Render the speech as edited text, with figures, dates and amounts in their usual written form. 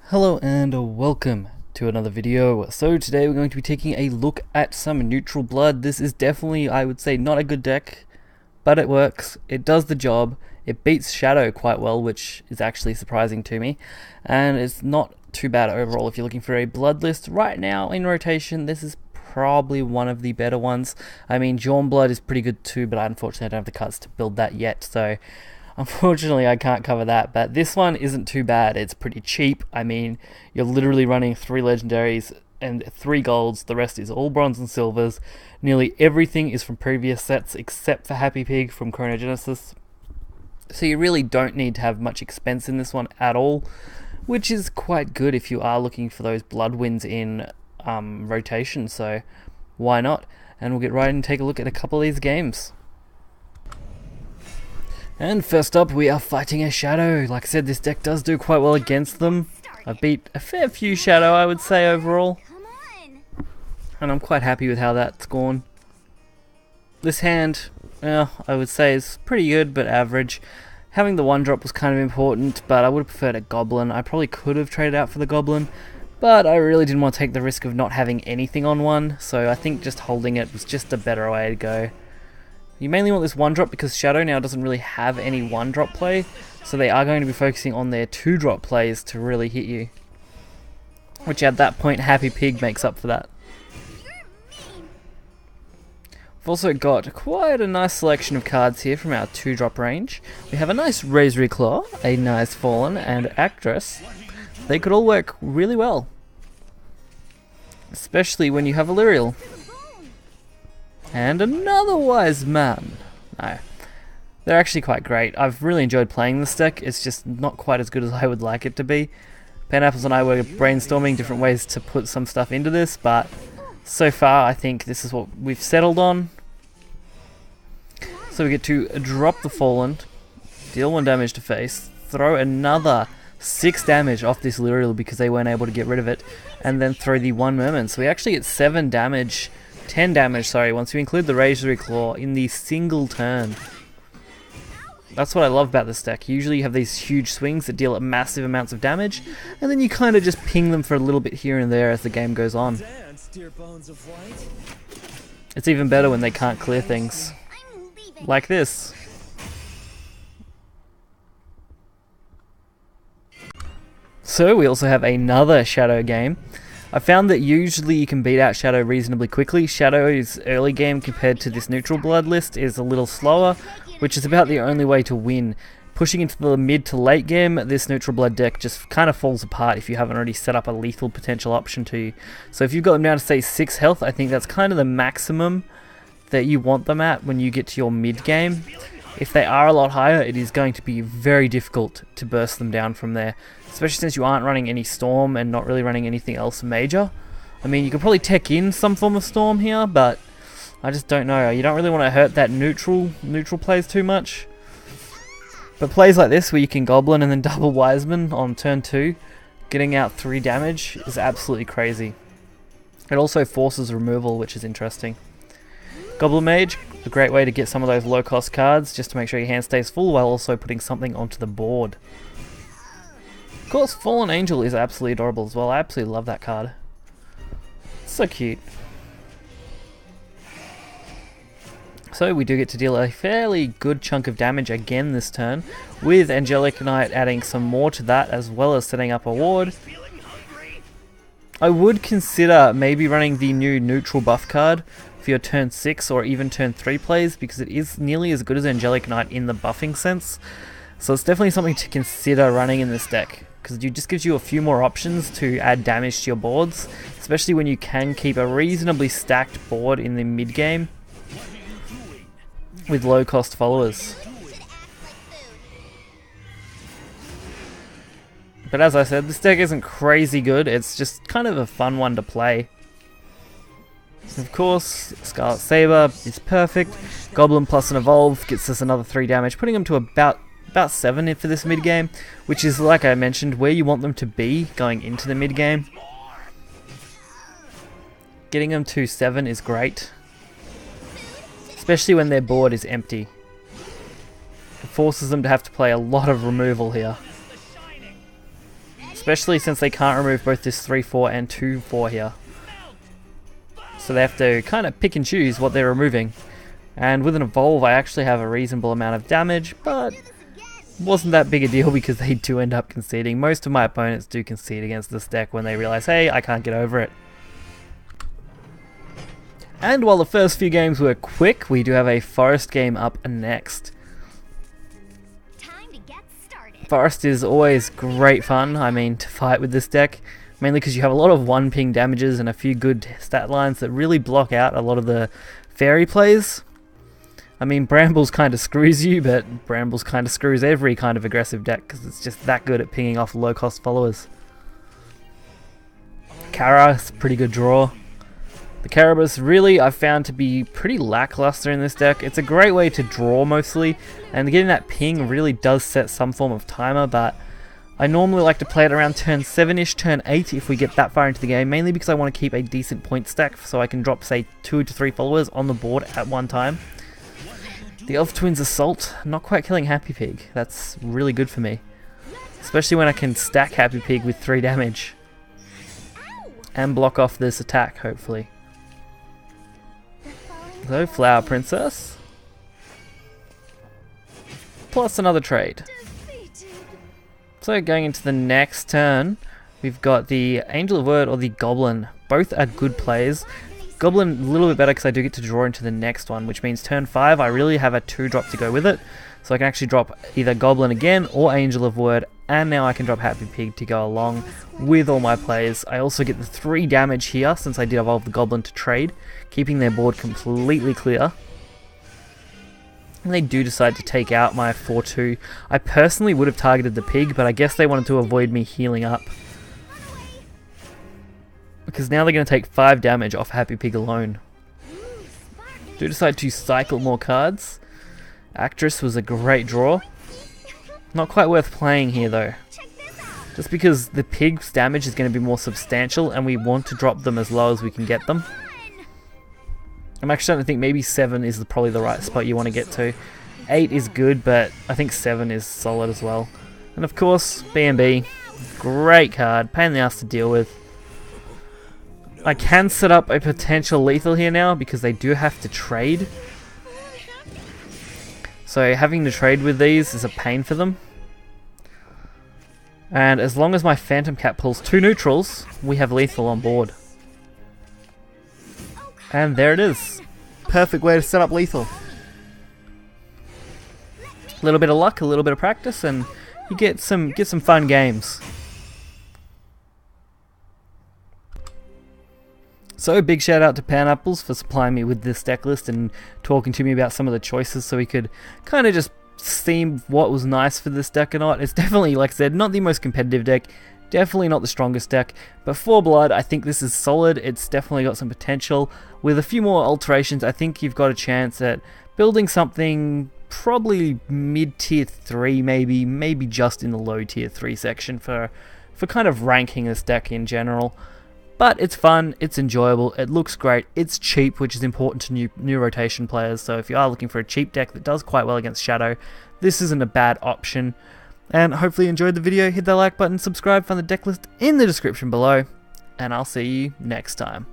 Hello and welcome to another video. So today we're going to be taking a look at some neutral blood. This is definitely, I would say, not a good deck, but it works. It does the job. It beats Shadow quite well, which is actually surprising to me. And it's not too bad overall if you're looking for a blood list. Right now in rotation, this is probably one of the better ones. I mean, Jawn Blood is pretty good too, but unfortunately I don't have the cards to build that yet, so unfortunately I can't cover that. But this one isn't too bad. It's pretty cheap. I mean, you're literally running 3 legendaries and 3 golds. The rest is all bronze and silvers. Nearly everything is from previous sets except for Happy Pig from Chronogenesis. So you really don't need to have much expense in this one at all, which is quite good if you are looking for those blood wins in rotation. So why not? And we'll get right in and take a look at a couple of these games. And first up, we are fighting a Shadow. Like I said, this deck does do quite well against them. I've beat a fair few Shadow, I would say, overall. And I'm quite happy with how that's gone. This hand, I would say, is pretty good, but average. Having the 1-drop was kind of important, but I would have preferred a Goblin. I probably could have traded out for the Goblin, but I really didn't want to take the risk of not having anything on one, so I think just holding it was just a better way to go. You mainly want this 1-drop because Shadow now doesn't really have any 1-drop play, so they are going to be focusing on their 2-drop plays to really hit you. Which at that point, Happy Pig makes up for that. We've also got quite a nice selection of cards here from our 2-drop range. We have a nice Razor Claw, a nice Fallen, and Actress. They could all work really well, especially when you have Illyrial. And another Wise Man. No, they're actually quite great. I've really enjoyed playing this deck. It's just not quite as good as I would like it to be. Panapples and I were brainstorming different ways to put some stuff into this, but so far I think this is what we've settled on. So we get to drop the Fallen, deal 1 damage to face, throw another 6 damage off this Illyrial because they weren't able to get rid of it, and then throw the 1 Merman. So we actually get 7 damage. 10 damage, sorry, once you include the Razor Claw in the single turn. That's what I love about this deck. Usually you have these huge swings that deal massive amounts of damage, and then you kind of just ping them for a little bit here and there as the game goes on. It's even better when they can't clear things. Like this. So we also have another Shadow game. I found that usually you can beat out Shadow reasonably quickly. Shadow's early game compared to this neutral blood list is a little slower, which is about the only way to win. Pushing into the mid to late game, this neutral blood deck just kind of falls apart if you haven't already set up a lethal potential option to you. So if you've got them down to say 6 health, I think that's kind of the maximum that you want them at when you get to your mid game. If they are a lot higher, it is going to be very difficult to burst them down from there, especially since you aren't running any Storm and not really running anything else major. I mean, you could probably tech in some form of Storm here, but I just don't know. You don't really want to hurt that neutral plays too much. But plays like this, where you can Goblin and then double Wiseman on turn 2, getting out 3 damage is absolutely crazy. It also forces removal, which is interesting. Goblin Mage, a great way to get some of those low-cost cards, just to make sure your hand stays full while also putting something onto the board. Of course, Fallen Angel is absolutely adorable as well. I absolutely love that card. So cute. So we do get to deal a fairly good chunk of damage again this turn, with Angelic Knight adding some more to that, as well as setting up a ward. I would consider maybe running the new neutral buff card for your turn 6 or even turn 3 plays, because it is nearly as good as Angelic Knight in the buffing sense. So it's definitely something to consider running in this deck, because it just gives you a few more options to add damage to your boards, especially when you can keep a reasonably stacked board in the mid game with low cost followers. But as I said, this deck isn't crazy good, it's just kind of a fun one to play. Of course, Scarlet Saber is perfect. Goblin plus an Evolve gets us another 3 damage, putting them to about 7 for this mid game, which is, like I mentioned, where you want them to be going into the mid game. Getting them to 7 is great, especially when their board is empty. It forces them to have to play a lot of removal here. especially since they can't remove both this 3-4 and 2-4 here. So they have to kind of pick and choose what they're removing. And with an evolve I actually have a reasonable amount of damage, but wasn't that big a deal because they do end up conceding. Most of my opponents do concede against this deck when they realize, hey, I can't get over it. And while the first few games were quick, we do have a forest game up next. Forest is always great fun, I mean, to fight with this deck. Mainly because you have a lot of one ping damages and a few good stat lines that really block out a lot of the fairy plays. I mean, Brambles kind of screws you, but Brambles kind of screws every kind of aggressive deck because it's just that good at pinging off low cost followers. Kara is a pretty good draw. The Carabas really I've found to be pretty lackluster in this deck. It's a great way to draw mostly, and getting that ping really does set some form of timer, but I normally like to play it around turn 7ish, turn 8 if we get that far into the game, mainly because I want to keep a decent point stack so I can drop say 2 to 3 followers on the board at one time. The Elf Twins Assault, not quite killing Happy Pig, that's really good for me. Especially when I can stack Happy Pig with 3 damage. And block off this attack, hopefully. So, Flower Princess. Plus another trade. So going into the next turn, we've got the Angel of Word or the Goblin. Both are good plays. Goblin a little bit better because I do get to draw into the next one, which means turn 5 I really have a 2-drop to go with it. So I can actually drop either Goblin again or Angel of Word, and now I can drop Happy Pig to go along with all my plays. I also get the 3 damage here since I did evolve the Goblin to trade, keeping their board completely clear. And they do decide to take out my 4-2. I personally would have targeted the pig, but I guess they wanted to avoid me healing up. Because now they're going to take 5 damage off Happy Pig alone. Do decide to cycle more cards. Actress was a great draw. Not quite worth playing here though. Just because the pig's damage is going to be more substantial and we want to drop them as low as we can get them. I'm actually starting to think maybe 7 is probably the right spot you want to get to. 8 is good, but I think 7 is solid as well. And of course, B&B. Great card. Pain in the ass to deal with. I can set up a potential lethal here now because they do have to trade. So having to trade with these is a pain for them. And as long as my Phantom Cat pulls 2 neutrals, we have lethal on board. And there it is. Perfect way to set up lethal. A little bit of luck, a little bit of practice, and you get some fun games. So big shout out to Pineapples for supplying me with this deck list and talking to me about some of the choices so we could kind of just see what was nice for this deck or not. It's definitely, like I said, not the most competitive deck. Definitely not the strongest deck, but for Blood, I think this is solid. It's definitely got some potential. With a few more alterations, I think you've got a chance at building something probably mid-tier 3, maybe just in the low tier 3 section for kind of ranking this deck in general. But it's fun, it's enjoyable, it looks great, it's cheap, which is important to new rotation players. So if you are looking for a cheap deck that does quite well against Shadow, this isn't a bad option. And hopefully you enjoyed the video. Hit that like button, subscribe, find the deck list in the description below, and I'll see you next time.